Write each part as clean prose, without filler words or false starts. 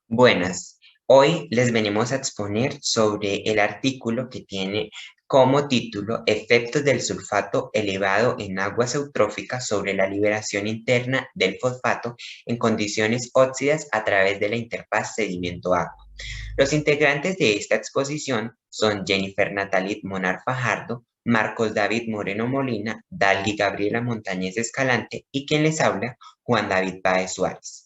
Buenas, hoy les venimos a exponer sobre el artículo que tiene como título Efectos del sulfato elevado en aguas eutróficas sobre la liberación interna del fosfato en condiciones óxidas a través de la interfaz sedimento-agua. Los integrantes de esta exposición son Jennifer Natalie Monar Fajardo, Marcos David Moreno Molina, Dalgi Gabriela Montañez Escalante y quien les habla, Juan David Páez Suárez.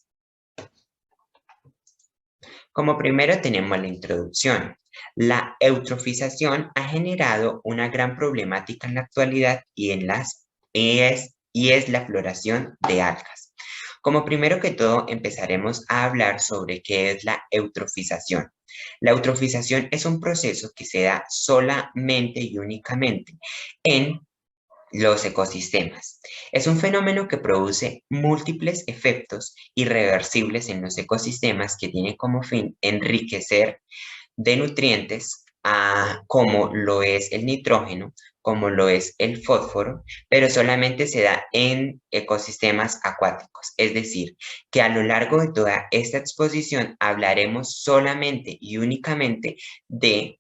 Como primero tenemos la introducción. La eutrofización ha generado una gran problemática en la actualidad y es la floración de algas. Como primero que todo empezaremos a hablar sobre qué es la eutrofización. La eutrofización es un proceso que se da solamente y únicamente en los ecosistemas. Es un fenómeno que produce múltiples efectos irreversibles en los ecosistemas que tiene como fin enriquecer de nutrientes como lo es el nitrógeno, como lo es el fósforo, pero solamente se da en ecosistemas acuáticos. Es decir, que a lo largo de toda esta exposición hablaremos solamente y únicamente de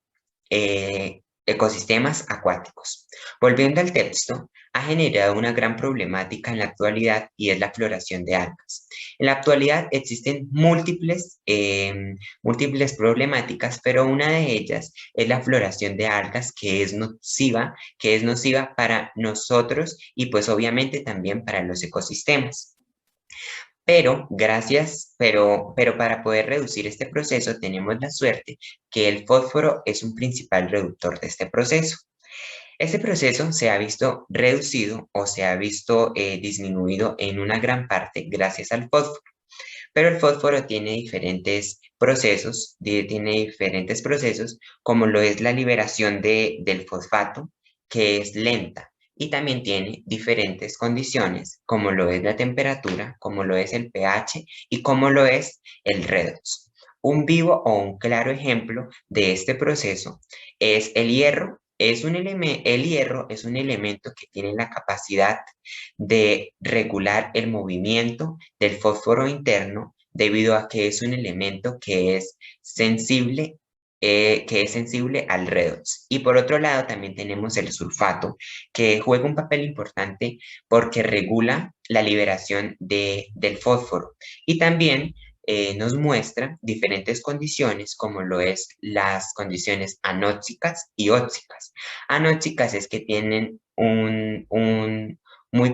ecosistemas acuáticos. Volviendo al texto, ha generado una gran problemática en la actualidad y es la floración de algas. En la actualidad existen múltiples problemáticas, pero una de ellas es la floración de algas que es nociva para nosotros y pues obviamente también para los ecosistemas. Pero para poder reducir este proceso tenemos la suerte que el fósforo es un principal reductor de este proceso. Este proceso se ha visto reducido o se ha visto disminuido en una gran parte gracias al fósforo. Pero el fósforo tiene diferentes procesos, como lo es la liberación del fosfato, que es lenta, y también tiene diferentes condiciones, como lo es la temperatura, como lo es el pH y como lo es el redox. Un vivo o un claro ejemplo de este proceso es el hierro. El hierro es un elemento que tiene la capacidad de regular el movimiento del fósforo interno debido a que es un elemento que es sensible al redox. Y por otro lado también tenemos el sulfato, que juega un papel importante porque regula la liberación del fósforo y también nos muestra diferentes condiciones como lo es las condiciones anóxicas y óxicas. Anóxicas es que tienen muy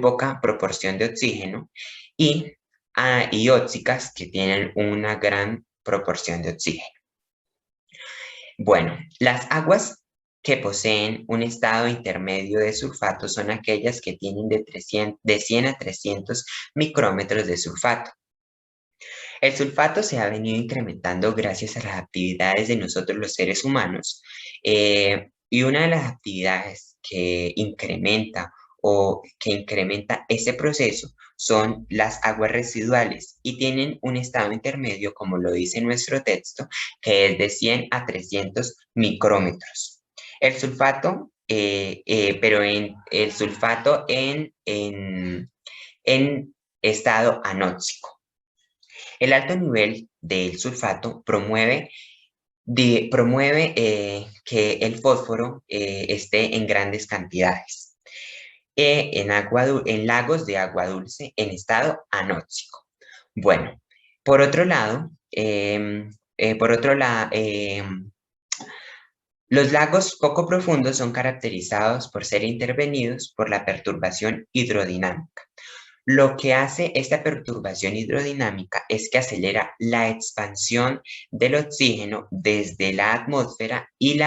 poca proporción de oxígeno y, y óxicas que tienen una gran proporción de oxígeno. Bueno, las aguas que poseen un estado intermedio de sulfato son aquellas que tienen de 100 a 300 micrómetros de sulfato. El sulfato se ha venido incrementando gracias a las actividades de nosotros los seres humanos, y una de las actividades que incrementa ese proceso son las aguas residuales y tienen un estado intermedio, como lo dice nuestro texto, que es de 100 a 300 micrómetros. El sulfato, pero el sulfato en estado anóxico. El alto nivel del sulfato promueve que el fósforo esté en grandes cantidades en lagos de agua dulce en estado anóxico. Bueno, por otro lado, los lagos poco profundos son caracterizados por ser intervenidos por la perturbación hidrodinámica. Lo que hace esta perturbación hidrodinámica es que acelera la expansión del oxígeno desde la atmósfera y el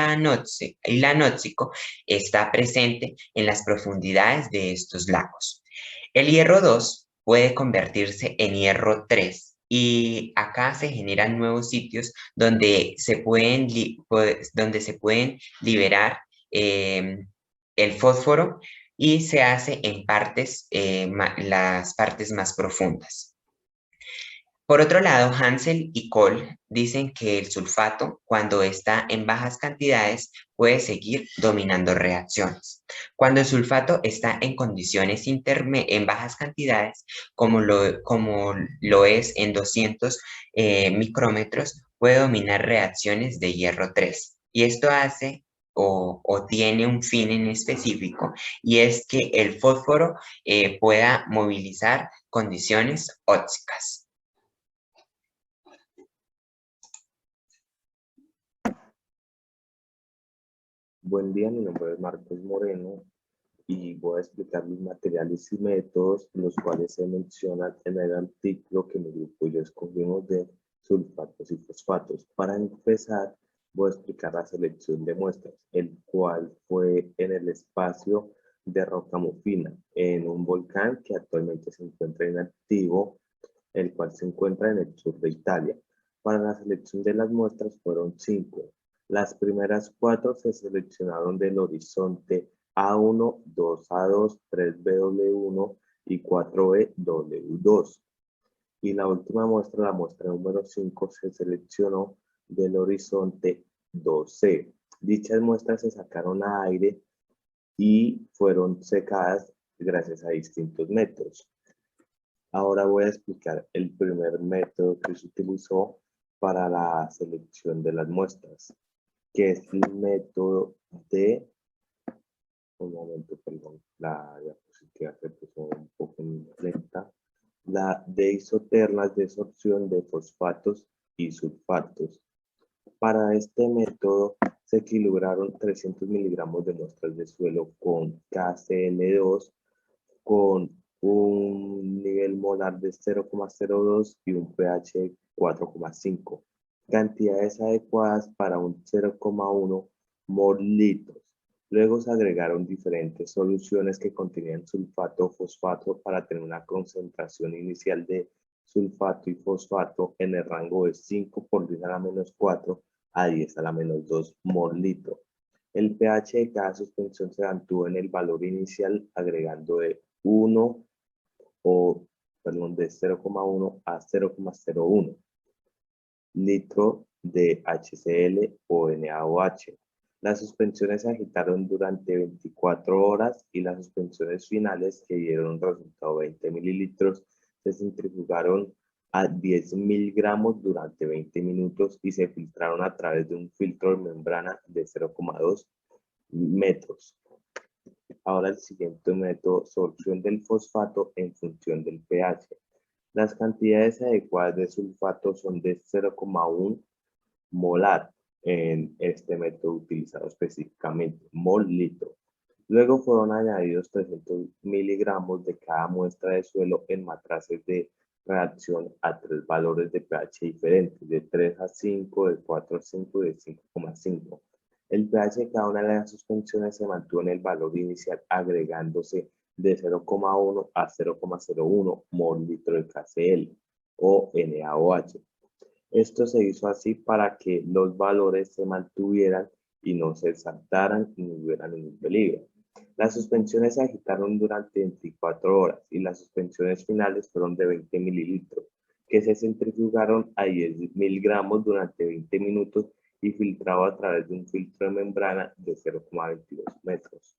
anóxico está presente en las profundidades de estos lagos. El hierro 2 puede convertirse en hierro 3 y acá se generan nuevos sitios donde se pueden liberar el fósforo y se hace en las partes más profundas. Por otro lado, Hansel y Cole dicen que el sulfato, cuando está en bajas cantidades, puede seguir dominando reacciones. Cuando el sulfato está en condiciones en bajas cantidades, como lo es en 200 micrómetros, puede dominar reacciones de hierro 3. Y esto hace o tiene un fin en específico, y es que el fósforo pueda movilizar condiciones óxicas. Buen día, mi nombre es Marcos Moreno y voy a explicar los materiales y métodos los cuales se mencionan en el artículo que mi grupo y yo escogimos de sulfatos y fosfatos. Para empezar, voy a explicar la selección de muestras, el cual fue en el espacio de Rocamofina, en un volcán que actualmente se encuentra inactivo, el cual se encuentra en el sur de Italia. Para la selección de las muestras fueron 5. Las primeras 4 se seleccionaron del horizonte A1, 2A2, 3BW1 y 4BW2. Y la última muestra, la muestra número 5, se seleccionó del horizonte 2C. Dichas muestras se sacaron a aire y fueron secadas gracias a distintos métodos. Ahora voy a explicar el primer método que se utilizó para la selección de las muestras, que es el método de, un momento, perdón, la diapositiva se puso un poco lenta, la de isotermas de sorción de fosfatos y sulfatos. Para este método se equilibraron 300 miligramos de muestras de suelo con KCl2 con un nivel molar de 0,02 y un pH de 4,5. Cantidades adecuadas para un 0,1 mol litros. Luego se agregaron diferentes soluciones que contenían sulfato o fosfato para tener una concentración inicial de sulfato y fosfato en el rango de 5 por 10 a la menos 4 a 10 a la menos 2 mol litro. El pH de cada suspensión se mantuvo en el valor inicial agregando de 1 o, perdón, de 0,1 a 0,01 litro de HCl o NaOH. Las suspensiones se agitaron durante 24 horas y las suspensiones finales, que dieron un resultado de 20 mililitros, se centrifugaron a 10.000 gramos durante 20 minutos y se filtraron a través de un filtro de membrana de 0,2 metros. Ahora el siguiente método, sorción del fosfato en función del pH. Las cantidades adecuadas de sulfato son de 0,1 molar en este método utilizado específicamente, mol litro. Luego fueron añadidos 300 miligramos de cada muestra de suelo en matraces de reacción a 3 valores de pH diferentes, de 3 a 5, de 4 a 5 y de 5,5. El pH de cada una de las suspensiones se mantuvo en el valor inicial, agregándose de 0,1 a 0,01 mol litro de KCl o NaOH. Esto se hizo así para que los valores se mantuvieran y no se saltaran y no hubiera ningún peligro. Las suspensiones se agitaron durante 24 horas y las suspensiones finales fueron de 20 mililitros, que se centrifugaron a 10.000 gramos durante 20 minutos y filtrado a través de un filtro de membrana de 0,22 metros.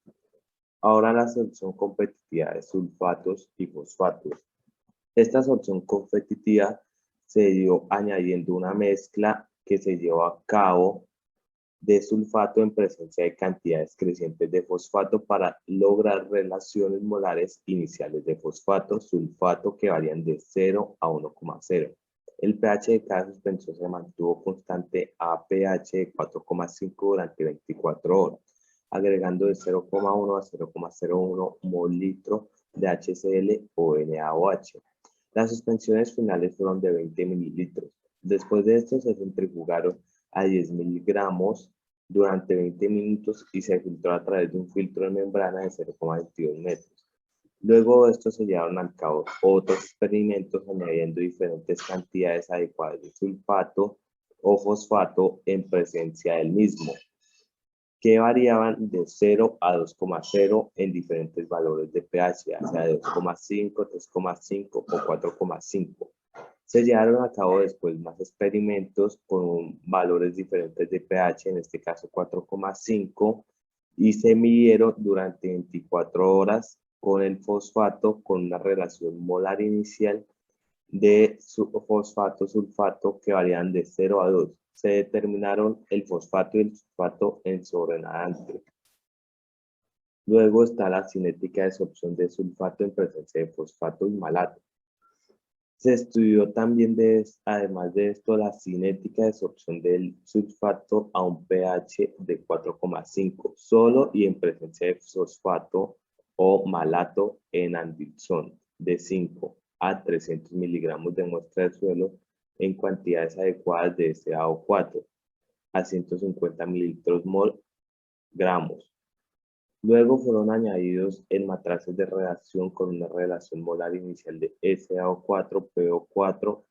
Ahora la solución competitiva de sulfatos y fosfatos. Esta solución competitiva se dio añadiendo una mezcla que se llevó a cabo de sulfato en presencia de cantidades crecientes de fosfato para lograr relaciones molares iniciales de fosfato-sulfato que varían de 0 a 1,0. El pH de cada suspensión se mantuvo constante a pH de 4,5 durante 24 horas, agregando de 0,1 a 0,01 mol litro de HCl o NaOH. Las suspensiones finales fueron de 20 mililitros. Después de esto se centrifugaron a 10.000 gramos durante 20 minutos y se filtró a través de un filtro de membrana de 0,22 metros. Luego de esto se llevaron a cabo otros experimentos añadiendo diferentes cantidades adecuadas de sulfato o fosfato en presencia del mismo, que variaban de 0 a 2,0 en diferentes valores de pH, ya sea de 2,5, 3,5 o 4,5. Se llevaron a cabo después más experimentos con valores diferentes de pH, en este caso 4,5, y se midieron durante 24 horas con el fosfato con una relación molar inicial de fosfato-sulfato que varían de 0 a 2. Se determinaron el fosfato y el sulfato en sobrenadante. Luego está la cinética de absorción de sulfato en presencia de fosfato y malato. Se estudió también, además de esto, la cinética de absorción del sulfato a un pH de 4,5 solo y en presencia de fosfato o malato en Anderson de 5 a 300 miligramos de muestra de suelo en cantidades adecuadas de SaO4 a 150 mililitros mol gramos. Luego fueron añadidos en matraces de reacción con una relación molar inicial de SaO4-PO4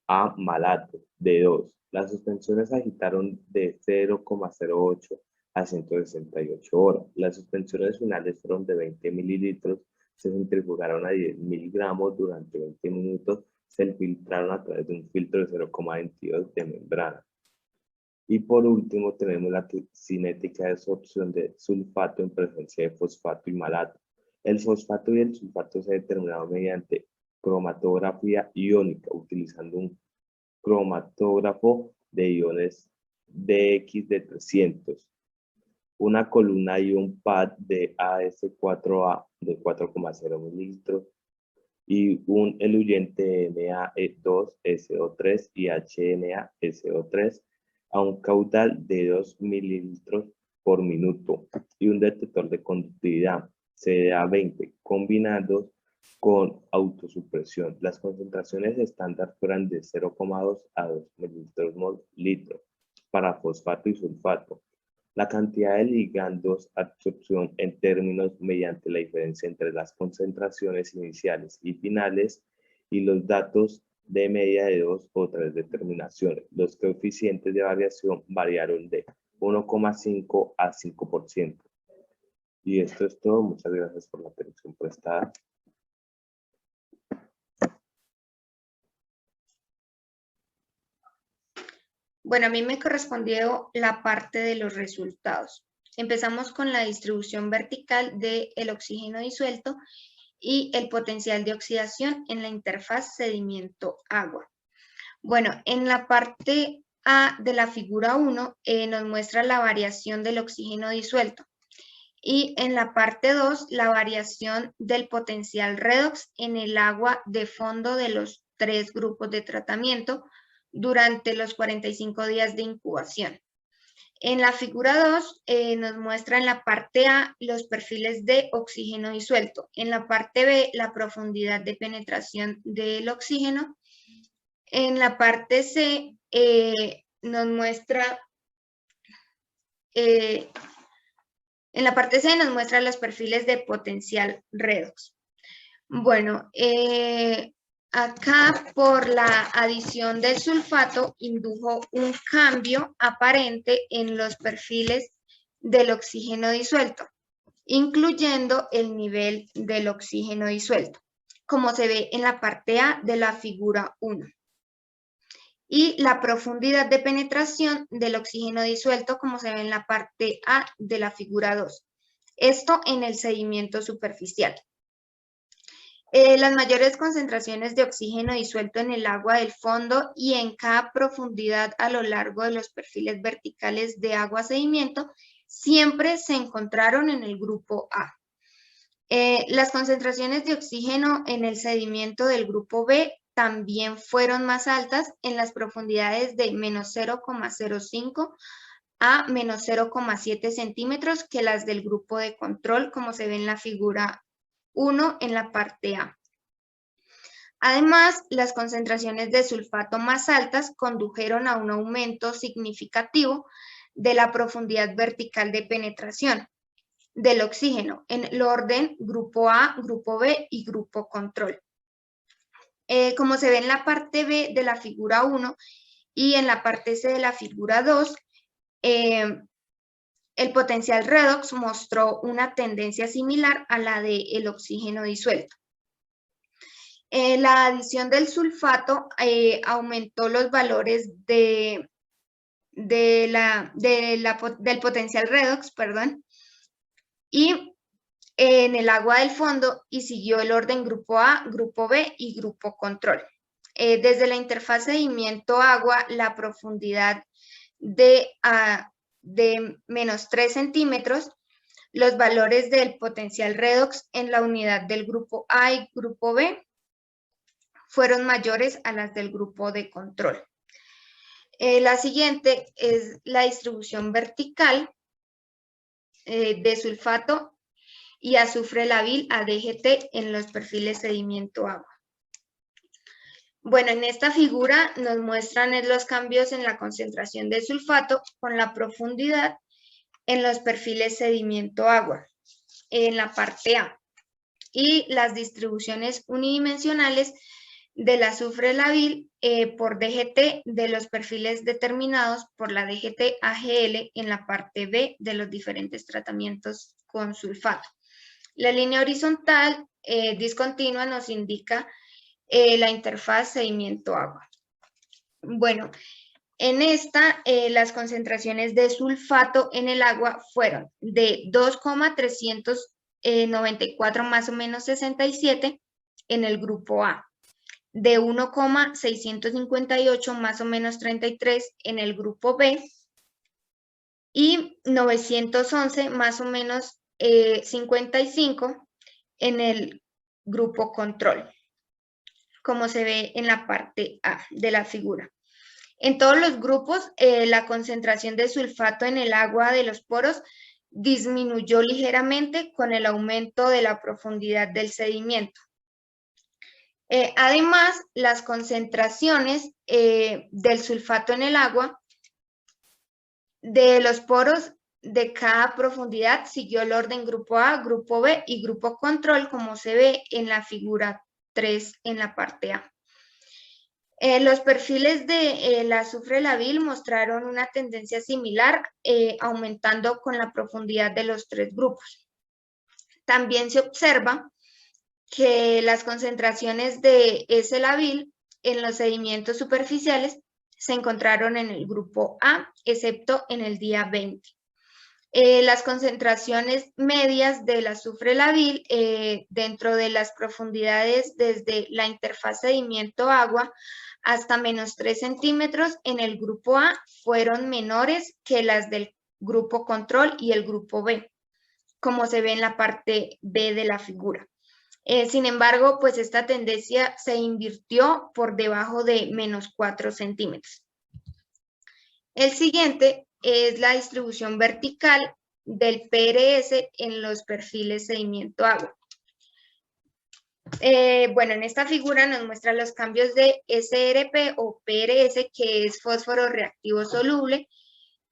a malato de 2. Las suspensiones se agitaron de 0,08 a 168 horas. Las suspensiones finales fueron de 20 mililitros, se centrifugaron a 10 miligramos durante 20 minutos, se filtraron a través de un filtro de 0,22 de membrana. Y por último tenemos la cinética de absorción de sulfato en presencia de fosfato y malato. El fosfato y el sulfato se determinaron mediante cromatografía iónica, utilizando un cromatógrafo de iones DX de 300, una columna ion pad de AS4A de 4,0 mililitros y un eluyente Na2SO3 y HNaSO3 a un caudal de 2 mililitros por minuto y un detector de conductividad CDA20 combinados con autosupresión. Las concentraciones estándar fueran de 0,2 a 2 mililitros por litro para fosfato y sulfato. La cantidad de ligandos absorción en términos mediante la diferencia entre las concentraciones iniciales y finales y los datos de media de 2 o 3 determinaciones. Los coeficientes de variación variaron de 1,5 a 5%. Y esto es todo. Muchas gracias por la atención prestada. Bueno, a mí me correspondió la parte de los resultados. Empezamos con la distribución vertical del oxígeno disuelto y el potencial de oxidación en la interfaz sedimento-agua. Bueno, en la parte A de la figura 1 nos muestra la variación del oxígeno disuelto y en la parte 2 la variación del potencial redox en el agua de fondo de los 3 grupos de tratamiento durante los 45 días de incubación. En la figura 2 nos muestra en la parte A los perfiles de oxígeno disuelto, en la parte B la profundidad de penetración del oxígeno, en la parte C nos muestra los perfiles de potencial redox. Bueno, acá por la adición del sulfato indujo un cambio aparente en los perfiles del oxígeno disuelto, incluyendo el nivel del oxígeno disuelto, como se ve en la parte A de la figura 1. Y la profundidad de penetración del oxígeno disuelto, como se ve en la parte A de la figura 2. Esto en el sedimento superficial. Las mayores concentraciones de oxígeno disuelto en el agua del fondo y en cada profundidad a lo largo de los perfiles verticales de agua-sedimento siempre se encontraron en el grupo A. Las concentraciones de oxígeno en el sedimento del grupo B también fueron más altas en las profundidades de menos 0,05 a menos 0,7 centímetros que las del grupo de control, como se ve en la figura 1 en la parte A. Además, las concentraciones de sulfato más altas condujeron a un aumento significativo de la profundidad vertical de penetración del oxígeno en el orden grupo A, grupo B y grupo control. Como se ve en la parte B de la figura 1 y en la parte C de la figura 2, el potencial redox mostró una tendencia similar a la del oxígeno disuelto. La adición del sulfato aumentó los valores del potencial redox, perdón, y en el agua del fondo y siguió el orden grupo A, grupo B y grupo control. Desde la interfaz sedimento-agua, la profundidad de menos 3 centímetros, los valores del potencial redox en la unidad del grupo A y grupo B fueron mayores a las del grupo de control. La siguiente es la distribución vertical de sulfato y azufre labil a DGT en los perfiles sedimento-agua. Bueno, en esta figura nos muestran los cambios en la concentración de sulfato con la profundidad en los perfiles sedimento-agua, en la parte A, y las distribuciones unidimensionales del azufre labil por DGT de los perfiles determinados por la DGT AGL en la parte B de los diferentes tratamientos con sulfato. La línea horizontal discontinua nos indica la interfaz sedimento-agua. Bueno, en esta las concentraciones de sulfato en el agua fueron de 2,394 más o menos 67 en el grupo A, de 1,658 más o menos 33 en el grupo B y 911 más o menos 55 en el grupo control, como se ve en la parte A de la figura. En todos los grupos, la concentración de sulfato en el agua de los poros disminuyó ligeramente con el aumento de la profundidad del sedimento. Además, las concentraciones del sulfato en el agua de los poros de cada profundidad siguió el orden grupo A, grupo B y grupo control, como se ve en la figura 3 en la parte A. Los perfiles del azufre labil mostraron una tendencia similar, aumentando con la profundidad de los 3 grupos. También se observa que las concentraciones de S labil en los sedimentos superficiales se encontraron en el grupo A, excepto en el día 20. Las concentraciones medias del azufre labil dentro de las profundidades desde la interfaz sedimento-agua hasta menos 3 centímetros en el grupo A fueron menores que las del grupo control y el grupo B, como se ve en la parte B de la figura. Sin embargo, pues esta tendencia se invirtió por debajo de menos 4 centímetros. El siguiente es la distribución vertical del PRS en los perfiles sedimento-agua. Bueno, en esta figura nos muestra los cambios de SRP o PRS, que es fósforo reactivo soluble,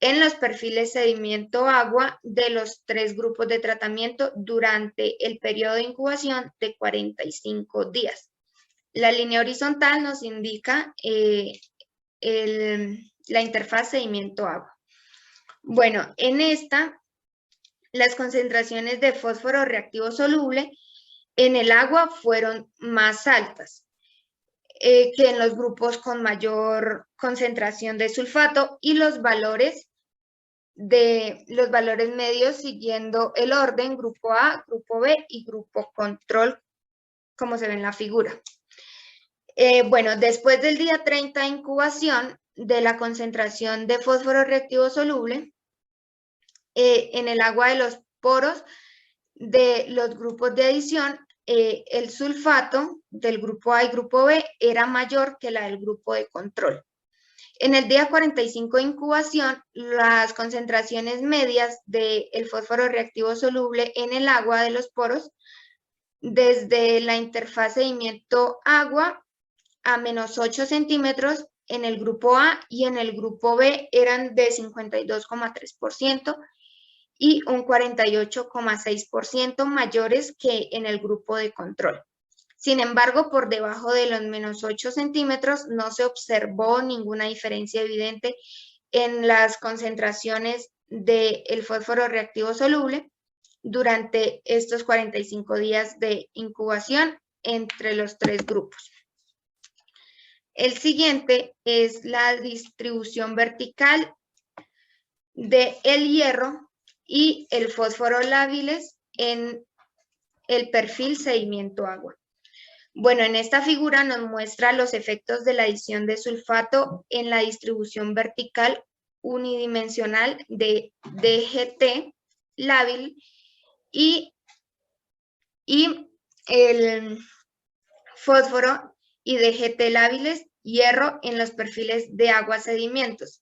en los perfiles sedimento-agua de los 3 grupos de tratamiento durante el periodo de incubación de 45 días. La línea horizontal nos indica la interfaz sedimento-agua. Bueno, en esta, las concentraciones de fósforo reactivo soluble en el agua fueron más altas que en los grupos con mayor concentración de sulfato y los valores medios siguiendo el orden grupo A, grupo B y grupo control, como se ve en la figura. Bueno, después del día 30 de incubación de la concentración de fósforo reactivo soluble en el agua de los poros de los grupos de adición, el sulfato del grupo A y grupo B era mayor que la del grupo de control. En el día 45 de incubación, las concentraciones medias del fósforo reactivo soluble en el agua de los poros desde la interfaz sedimento-agua a menos 8 centímetros en el grupo A y en el grupo B eran de 52,3% y un 48,6% mayores que en el grupo de control. Sin embargo, por debajo de los menos 8 centímetros no se observó ninguna diferencia evidente en las concentraciones del fósforo reactivo soluble durante estos 45 días de incubación entre los tres grupos. El siguiente es la distribución vertical de el hierro y el fósforo lábiles en el perfil sedimento-agua. Bueno, en esta figura nos muestra los efectos de la adición de sulfato en la distribución vertical unidimensional de DGT lábil y el fósforo y DGT lábiles hierro en los perfiles de agua sedimentos.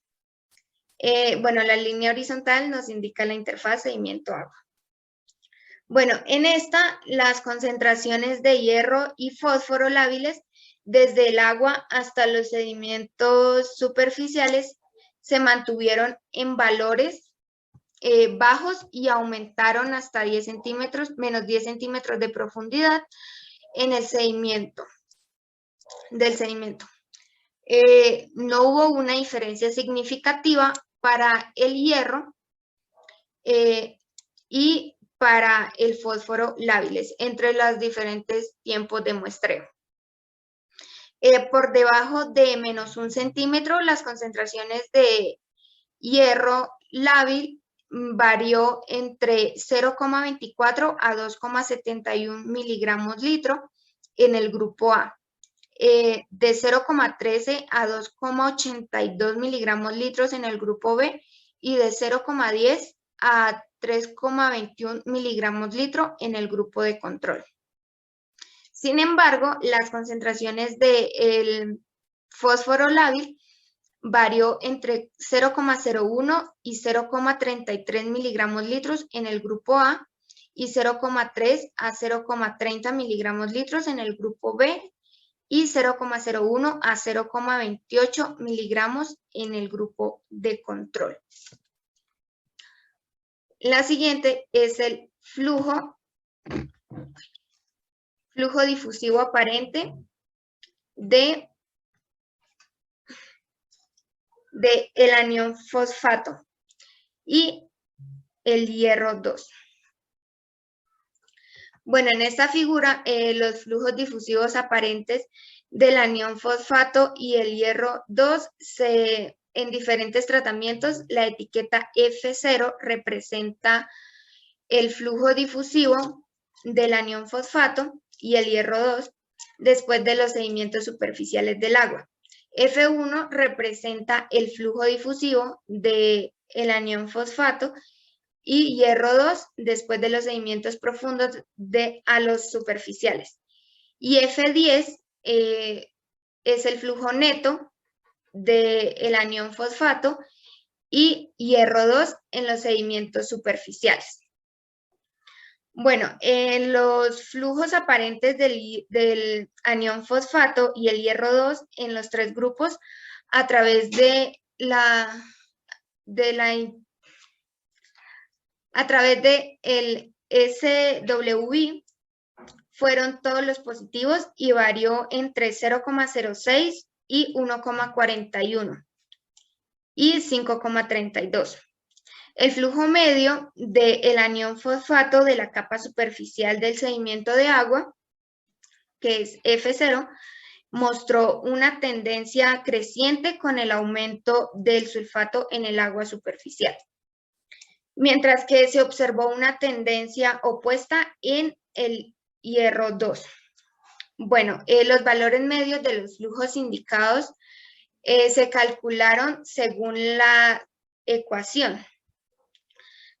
Bueno, la línea horizontal nos indica la interfaz sedimento-agua. Bueno, en esta, las concentraciones de hierro y fósforo lábiles desde el agua hasta los sedimentos superficiales se mantuvieron en valores bajos y aumentaron hasta 10 centímetros, menos 10 centímetros de profundidad en el sedimento, no hubo una diferencia significativa para el hierro y para el fósforo lábiles entre los diferentes tiempos de muestreo. Por debajo de menos 1 centímetro, las concentraciones de hierro lábil varió entre 0,24 a 2,71 miligramos litro en el grupo A, de 0,13 a 2,82 miligramos litros en el grupo B y de 0,10 a 3,21 miligramos litro en el grupo de control. Sin embargo, las concentraciones del fósforo lábil varió entre 0,01 y 0,33 miligramos litros en el grupo A y 0,3 a 0,30 miligramos litros en el grupo B y 0,01 a 0,28 miligramos en el grupo de control. La siguiente es el flujo difusivo aparente de el anión fosfato y el hierro 2. Bueno, en esta figura, los flujos difusivos aparentes del anión fosfato y el hierro 2 en diferentes tratamientos, la etiqueta F0 representa el flujo difusivo del anión fosfato y el hierro 2 después de los sedimentos superficiales del agua. F1 representa el flujo difusivo del anión fosfato y hierro 2 después de los sedimentos profundos a los superficiales. Y F10 es el flujo neto del anión fosfato y hierro 2 en los sedimentos superficiales. Bueno, los flujos aparentes del anión fosfato y el hierro 2 en los tres grupos a través de el SWI fueron todos los positivos y varió entre 0,06 y 1,41 y 5,32. El flujo medio del anión fosfato de la capa superficial del sedimento de agua, que es F0, mostró una tendencia creciente con el aumento del sulfato en el agua superficial, mientras que se observó una tendencia opuesta en el hierro 2. Bueno, los valores medios de los flujos indicados se calcularon según la ecuación,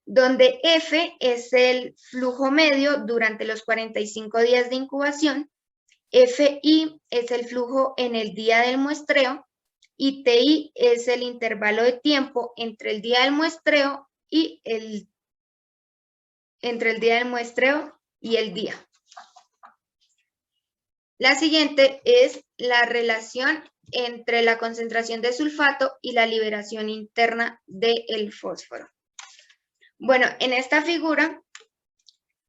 donde F es el flujo medio durante los 45 días de incubación, FI es el flujo en el día del muestreo y TI es el intervalo de tiempo entre el día del muestreo y el día. La siguiente es la relación entre la concentración de sulfato y la liberación interna del fósforo. Bueno, en esta figura,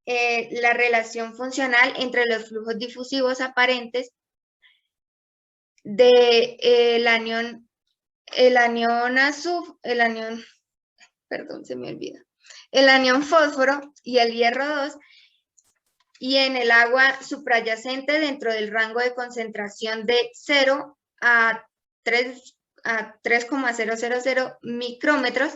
la relación funcional entre los flujos difusivos aparentes del anión fósforo y el hierro 2 y en el agua suprayacente dentro del rango de concentración de 0 a 3,000 micrómetros,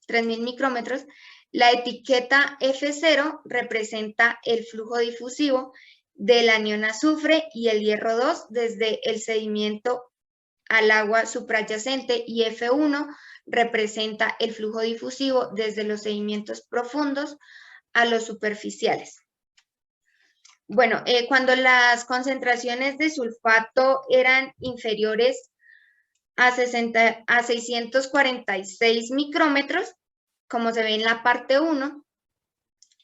3.000 micrómetros, la etiqueta F0 representa el flujo difusivo del anión azufre y el hierro 2 desde el sedimento al agua suprayacente, y F1 representa el flujo difusivo desde los sedimentos profundos a los superficiales. Bueno, cuando las concentraciones de sulfato eran inferiores a 646 micrómetros, como se ve en la parte 1,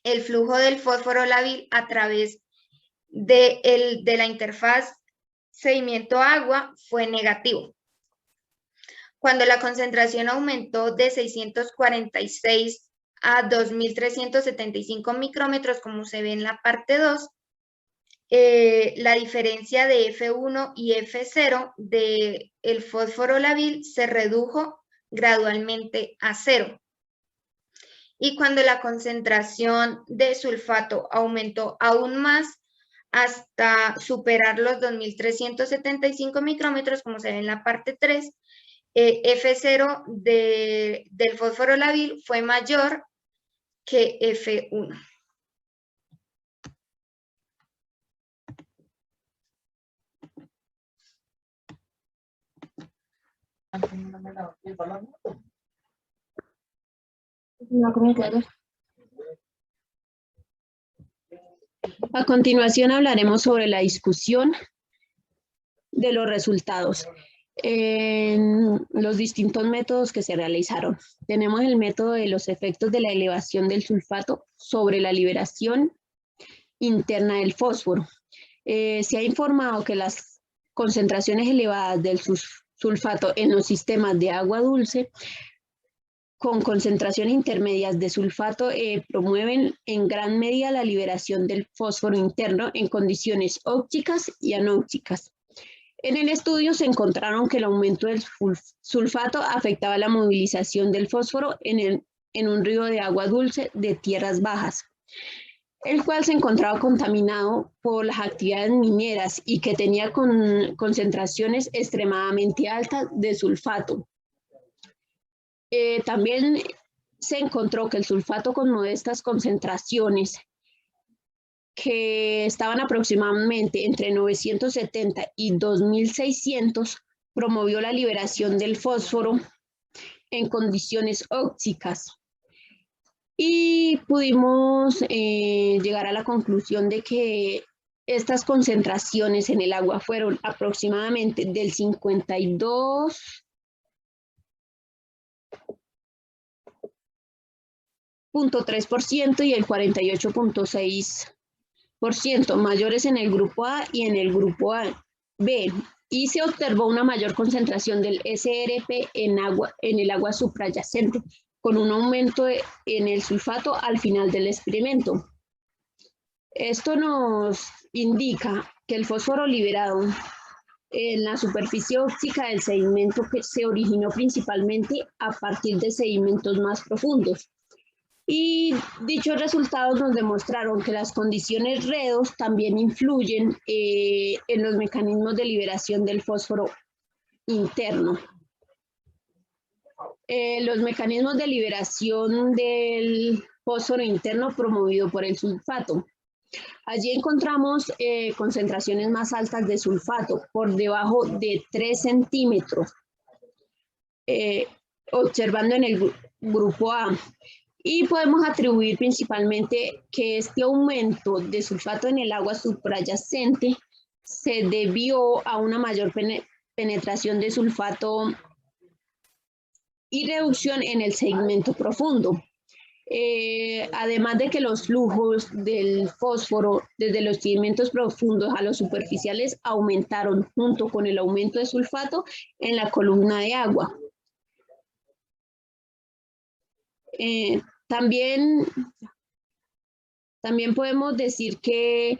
el flujo del fósforo lábil a través de la interfaz sedimento-agua fue negativo. Cuando la concentración aumentó de 646 a 2.375 micrómetros, como se ve en la parte 2, la diferencia de F1 y F0 del fósforo lábil se redujo gradualmente a 0. Y cuando la concentración de sulfato aumentó aún más hasta superar los 2.375 micrómetros, como se ve en la parte 3, F0 del fósforo lábil fue mayor que F1. A continuación hablaremos sobre la discusión de los resultados en los distintos métodos que se realizaron. Tenemos el método de los efectos de la elevación del sulfato sobre la liberación interna del fósforo. Se ha informado que las concentraciones elevadas del sulfato en los sistemas de agua dulce con concentraciones intermedias de sulfato promueven en gran medida la liberación del fósforo interno en condiciones ópticas y anópticas. En el estudio se encontraron que el aumento del sulfato afectaba la movilización del fósforo en un río de agua dulce de tierras bajas, el cual se encontraba contaminado por las actividades mineras y que tenía concentraciones extremadamente altas de sulfato. También se encontró que el sulfato con modestas concentraciones, que estaban aproximadamente entre 970 y 2600, promovió la liberación del fósforo en condiciones ópticas. Y pudimos llegar a la conclusión de que estas concentraciones en el agua fueron aproximadamente del 52.3% y el 48.6% mayores en el grupo A y en el grupo B, y se observó una mayor concentración del SRP en el agua suprayacente, con un aumento en el sulfato al final del experimento. Esto nos indica que el fósforo liberado en la superficie óptica del sedimento que se originó principalmente a partir de sedimentos más profundos. Y dichos resultados nos demostraron que las condiciones redox también influyen en los mecanismos de liberación del fósforo interno. Los mecanismos de liberación del fósforo interno promovido por el sulfato. Allí encontramos concentraciones más altas de sulfato, por debajo de 3 centímetros, observando en el grupo A. Y podemos atribuir principalmente que este aumento de sulfato en el agua suprayacente se debió a una mayor penetración de sulfato y reducción en el sedimento profundo. Además de que los flujos del fósforo desde los sedimentos profundos a los superficiales aumentaron junto con el aumento de sulfato en la columna de agua. También podemos decir que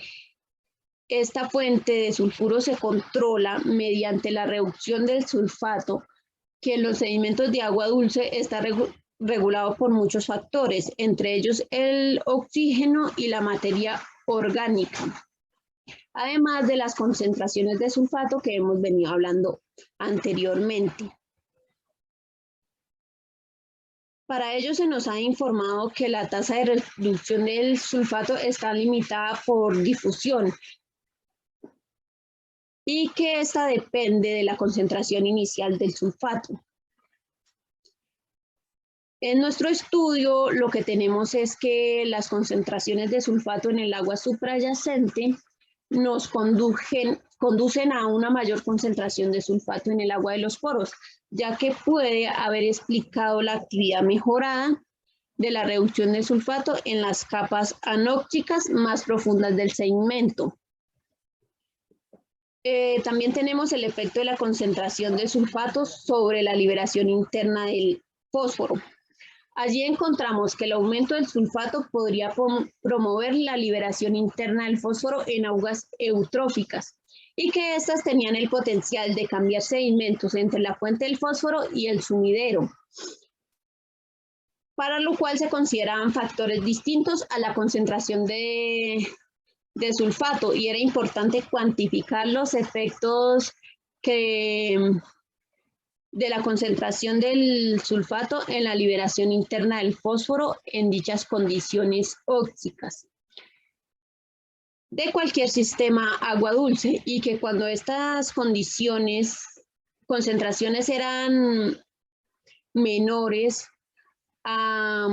esta fuente de sulfuro se controla mediante la reducción del sulfato, que en los sedimentos de agua dulce está regulado por muchos factores, entre ellos el oxígeno y la materia orgánica, además de las concentraciones de sulfato que hemos venido hablando anteriormente. Para ello se nos ha informado que la tasa de reducción del sulfato está limitada por difusión y que esta depende de la concentración inicial del sulfato. En nuestro estudio lo que tenemos es que las concentraciones de sulfato en el agua suprayacente nos conducen a una mayor concentración de sulfato en el agua de los poros, ya que puede haber explicado la actividad mejorada de la reducción de sulfato en las capas anóxicas más profundas del sedimento. También tenemos el efecto de la concentración de sulfato sobre la liberación interna del fósforo. Allí encontramos que el aumento del sulfato podría promover la liberación interna del fósforo en aguas eutróficas y que éstas tenían el potencial de cambiar sedimentos entre la fuente del fósforo y el sumidero, para lo cual se consideraban factores distintos a la concentración de sulfato y era importante cuantificar los efectos de la concentración del sulfato en la liberación interna del fósforo en dichas condiciones óxicas de cualquier sistema agua dulce, y que cuando estas concentraciones eran menores a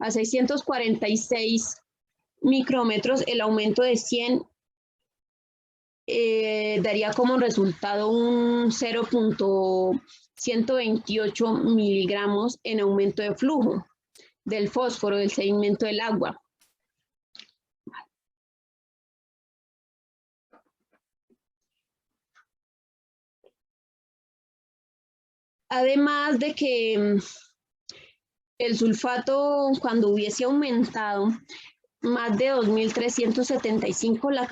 646 micrómetros, el aumento de 100 daría como resultado un 0.128 miligramos en aumento de flujo del fósforo del sedimento del agua. Además de que el sulfato, cuando hubiese aumentado más de 2.375, la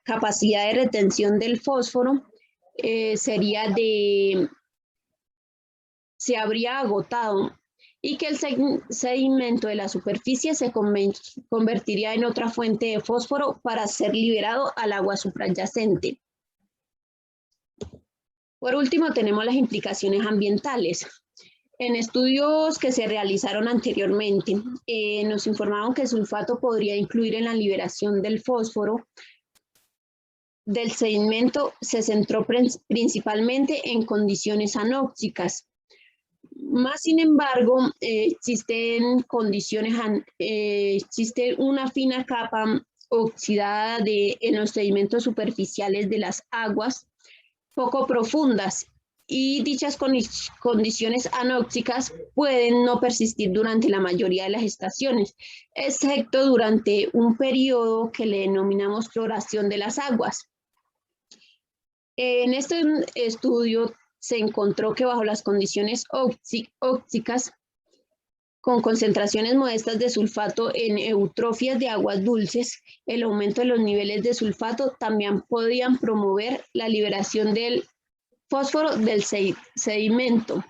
capacidad de retención del fósforo se habría agotado y que el sedimento de la superficie se convertiría en otra fuente de fósforo para ser liberado al agua suprayacente. Por último, tenemos las implicaciones ambientales. En estudios que se realizaron anteriormente, nos informaron que el sulfato podría influir en la liberación del fósforo del sedimento. Se centró principalmente en condiciones anóxicas. Más sin embargo, existe una fina capa oxidada en los sedimentos superficiales de las aguas poco profundas, y dichas condiciones anóxicas pueden no persistir durante la mayoría de las estaciones, excepto durante un periodo que le denominamos floración de las aguas. En este estudio se encontró que bajo las condiciones óxicas, con concentraciones modestas de sulfato en eutrofias de aguas dulces, el aumento de los niveles de sulfato también podían promover la liberación del fósforo del sedimento.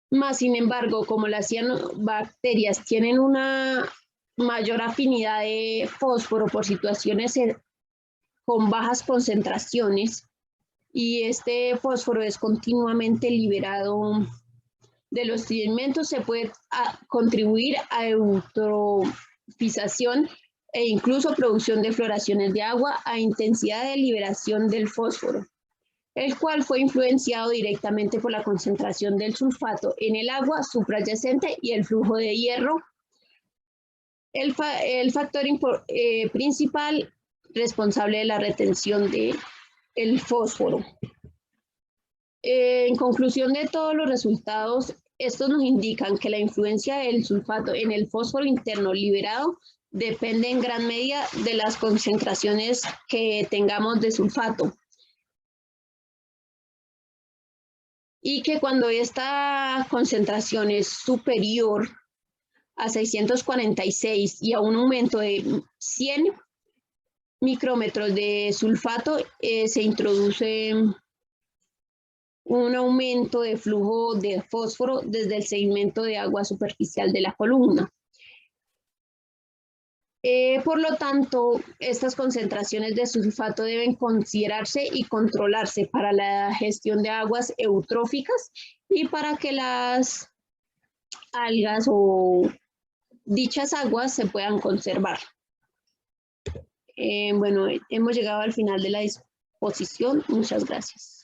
Más sin embargo, como las cianobacterias tienen una mayor afinidad de fósforo por situaciones con bajas concentraciones, y este fósforo es continuamente liberado de los sedimentos, se puede contribuir a eutrofización e incluso producción de floraciones de agua a intensidad de liberación del fósforo, el cual fue influenciado directamente por la concentración del sulfato en el agua suprayacente y el flujo de hierro, el factor principal responsable de la retención del fósforo. En conclusión de todos los resultados, estos nos indican que la influencia del sulfato en el fósforo interno liberado depende en gran medida de las concentraciones que tengamos de sulfato. Y que cuando esta concentración es superior a 646 y a un aumento de 100 micrómetros de sulfato, se introduce un aumento de flujo de fósforo desde el sedimento de agua superficial de la columna. Por lo tanto, estas concentraciones de sulfato deben considerarse y controlarse para la gestión de aguas eutróficas y para que las algas o dichas aguas se puedan conservar. Bueno, hemos llegado al final de la exposición. Muchas gracias.